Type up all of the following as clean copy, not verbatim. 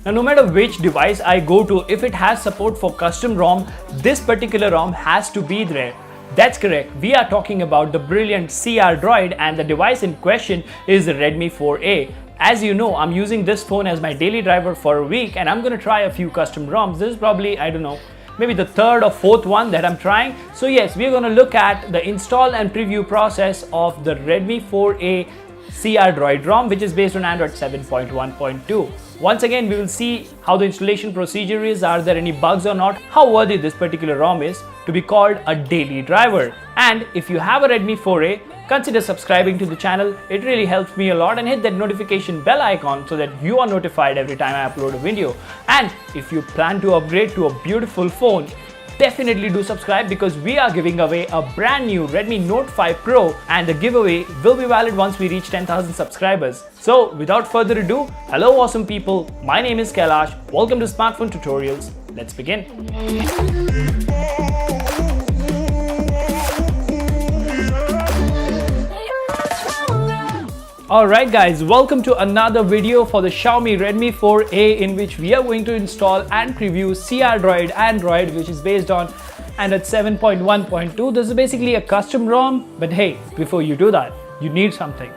Now, no matter which device I go to, if it has support for custom ROM, this particular ROM has to be there. That's correct. We are talking about the brilliant Crdroid, and the device in question is the Redmi 4A. As you know, I'm using this phone as my daily driver for a week, and I'm going to try a few custom ROMs. This is probably, I don't know, maybe the third or fourth one that I'm trying. So yes, we're going to look at the install and preview process of the Redmi 4A Crdroid Rom, which is based on Android 7.1.2. Once again, we will see how the installation procedure is, are there any bugs or not, how worthy this particular ROM is to be called a daily driver. And if you have a Redmi 4A, consider subscribing to the channel. It really helps me a lot, and hit that notification bell icon so that you are notified every time I upload a video. And if you plan to upgrade to a beautiful phone, definitely do subscribe, because we are giving away a brand new Redmi Note 5 Pro, and the giveaway will be valid once we reach 10,000 subscribers. So without further ado, hello awesome people, my name is Kailash. Welcome to Smartphone Tutorials. Let's begin. Alright guys, welcome to another video for the Xiaomi Redmi 4A, in which we are going to install and preview Crdroid Android, which is based on Android 7.1.2. This is basically a custom ROM, but hey, before you do that, you need something.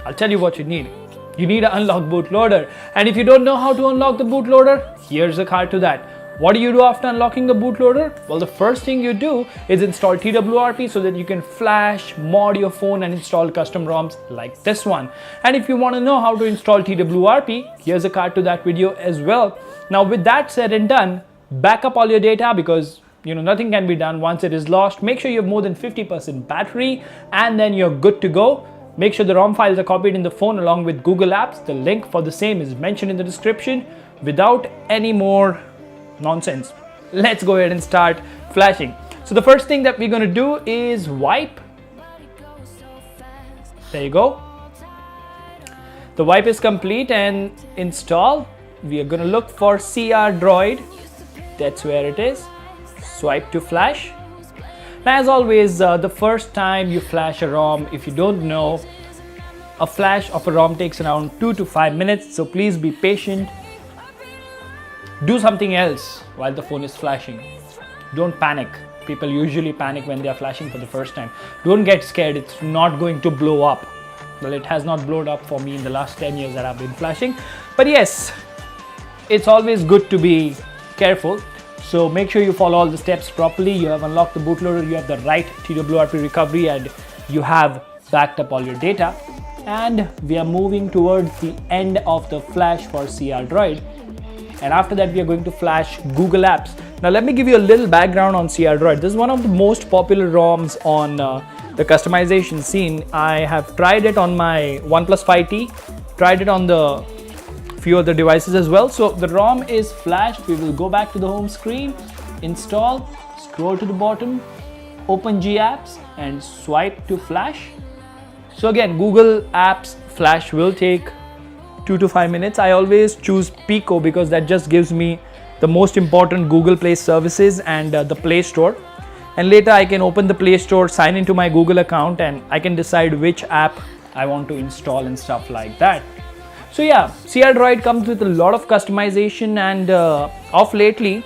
I'll tell you what you need. You need an unlock bootloader, and if you don't know how to unlock the bootloader, here's a card to that. What do you do after unlocking the bootloader? Well, the first thing you do is install TWRP so that you can flash, mod your phone and install custom ROMs like this one. And if you want to know how to install TWRP, here's a card to that video as well. Now, with that said and done, back up all your data, because nothing can be done once it is lost. Make sure you have more than 50% battery, and then you're good to go. Make sure the ROM files are copied in the phone along with Google Apps. The link for the same is mentioned in the description. Without any more nonsense, let's go ahead and start flashing. So the first thing that we're going to do is wipe. There you go. The wipe is complete, and install. We are going to look for Crdroid. That's where it is. Swipe to flash. Now, as always, the first time you flash a ROM, if you don't know, a flash of a ROM takes around 2 to 5 minutes, so please be patient. Do something else while the phone is flashing. Don't panic. People usually panic when they are flashing for the first time. Don't get scared. It's not going to blow up. Well, it has not blown up for me in the last 10 years that I've been flashing. But yes, it's always good to be careful. So make sure you follow all the steps properly. You have unlocked the bootloader, you have the right TWRP recovery, and you have backed up all your data. And we are moving towards the end of the flash for Crdroid. And after that, we are going to flash Google Apps. Now, let me give you a little background on Crdroid. This is one of the most popular ROMs on the customization scene. I have tried it on my Oneplus 5T, tried it on the few other devices as well. So the ROM is flashed. We will go back to the home screen, install, scroll to the bottom, open G Apps, and swipe to flash. So again, Google Apps flash will take 2 to 5 minutes. I always choose Pico because that just gives me the most important Google Play services and the Play Store. And later I can open the Play Store, sign into my Google account, and I can decide which app I want to install and stuff like that. So yeah, Crdroid comes with a lot of customization, and of lately,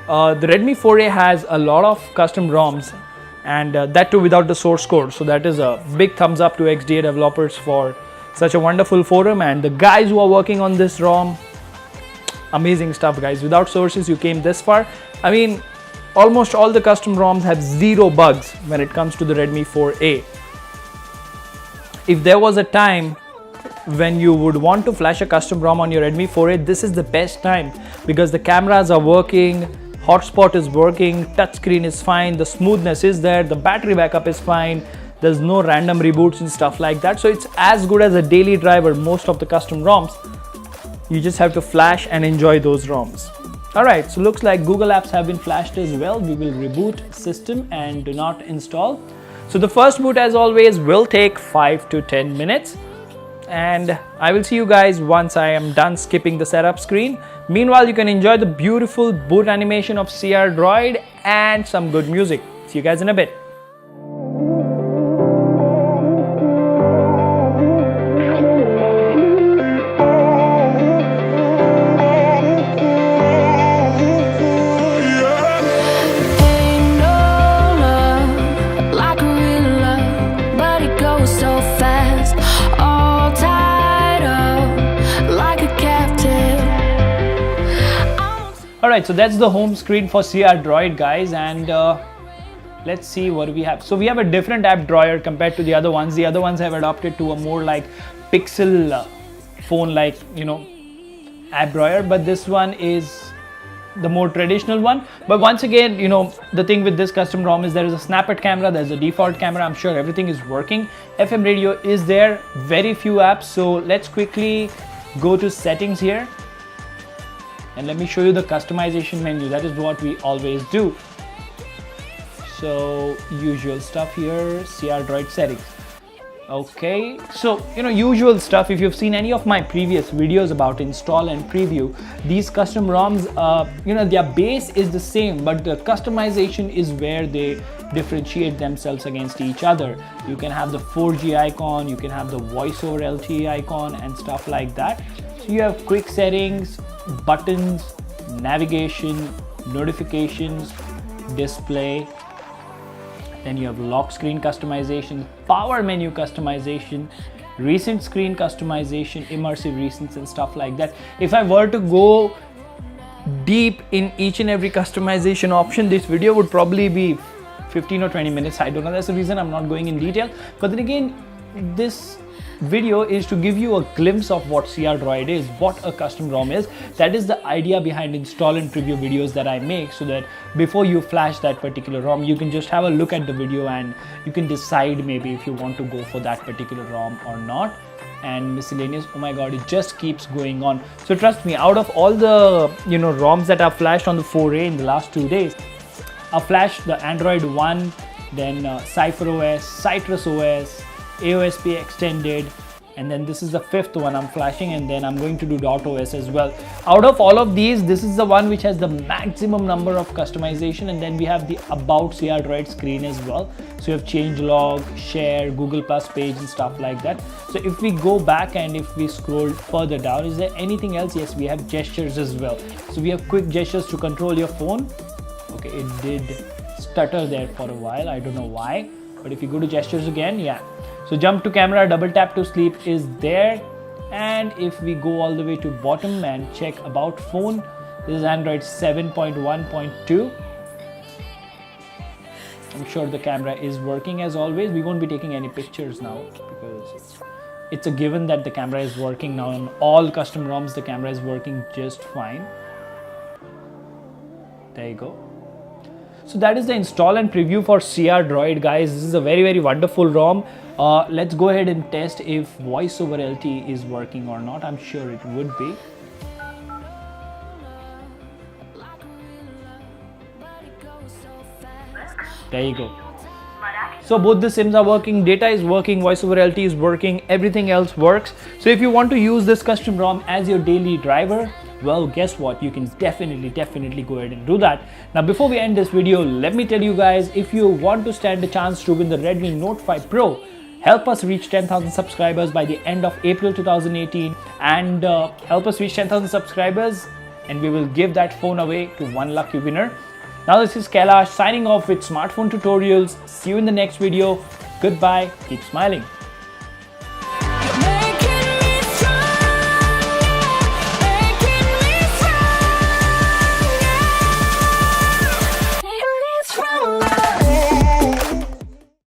the Redmi 4A has a lot of custom ROMs, and that too without the source code. So that is a big thumbs up to XDA developers for such a wonderful forum, and the guys who are working on this ROM, amazing stuff guys. Without sources you came this far. I mean, almost all the custom ROMs have zero bugs when it comes to the Redmi 4A. If there was a time when you would want to flash a custom ROM on your Redmi 4A, this is the best time, because the cameras are working, hotspot is working, touchscreen is fine, the smoothness is there, the battery backup is fine. There's no random reboots and stuff like that. So it's as good as a daily driver, most of the custom ROMs. You just have to flash and enjoy those ROMs. Alright, so looks like Google Apps have been flashed as well. We will reboot system and do not install. So the first boot, as always, will take 5 to 10 minutes. And I will see you guys once I am done skipping the setup screen. Meanwhile, you can enjoy the beautiful boot animation of Crdroid and some good music. See you guys in a bit. Alright, so that's the home screen for Crdroid, guys, and let's see what we have. So we have a different app drawer compared to the other ones. The other ones have adopted to a more like pixel phone like, you know, app drawer, but this one is the more traditional one. But once again, you know, the thing with this custom ROM is there is a snap camera, there's a default camera. I'm sure everything is working. FM radio is there, very few apps. So let's quickly go to settings here and let me show you the customization menu. That is what we always do. So usual stuff here, Crdroid settings. Okay, so you know, usual stuff. If you've seen any of my previous videos about install and preview, these custom ROMs, you know, their base is the same, but the customization is where they differentiate themselves against each other. You can have the 4G icon, you can have the voice over LTE icon and stuff like that. So you have quick settings, buttons, navigation, notifications, display. Then you have lock screen customization, power menu customization, recent screen customization, immersive recents and stuff like that. If I were to go deep in each and every customization option, this video would probably be 15 or 20 minutes. I don't know, that's the reason I'm not going in detail. But then again, this video is to give you a glimpse of what Crdroid is, what a custom ROM is. That is the idea behind install and preview videos that I make, so that before you flash that particular ROM, you can just have a look at the video and you can decide maybe if you want to go for that particular ROM or not. And miscellaneous, oh my god, it just keeps going on. So trust me, out of all the, you know, ROMs that I've flashed on the foray in the last 2 days, I've flashed the Android One, then Cypher OS, Citrus OS, AOSP extended, and then this is the 5th one I'm flashing, and then I'm going to do .os as well. Out of all of these, this is the one which has the maximum number of customization, and then we have the about Crdroid screen as well. So you have changelog, share, Google Plus page and stuff like that. So if we go back and if we scroll further down, is there anything else? Yes, we have gestures as well. So we have quick gestures to control your phone. Okay, it did stutter there for a while, I don't know why, but if you go to gestures again, yeah. So jump to camera, double tap to sleep is there. And if we go all the way to bottom and check about phone, this is Android 7.1.2. I'm sure the camera is working as always. We won't be taking any pictures now because it's a given that the camera is working now. On all custom ROMs, the camera is working just fine. There you go. So that is the install and preview for Crdroid, guys. This is a very, very wonderful ROM. Let's go ahead and test if voice over LTE is working or not. I'm sure it would be. There you go. So both the SIMs are working, data is working, voice over LTE is working, everything else works. So if you want to use this custom ROM as your daily driver, well, guess what? You can definitely go ahead and do that. Now, before we end this video, let me tell you guys, if you want to stand a chance to win the Redmi Note 5 Pro, help us reach 10,000 subscribers by the end of April 2018, and help us reach 10,000 subscribers and we will give that phone away to one lucky winner. Now, this is Kailash signing off with smartphone tutorials. See you in the next video. Goodbye. Keep smiling.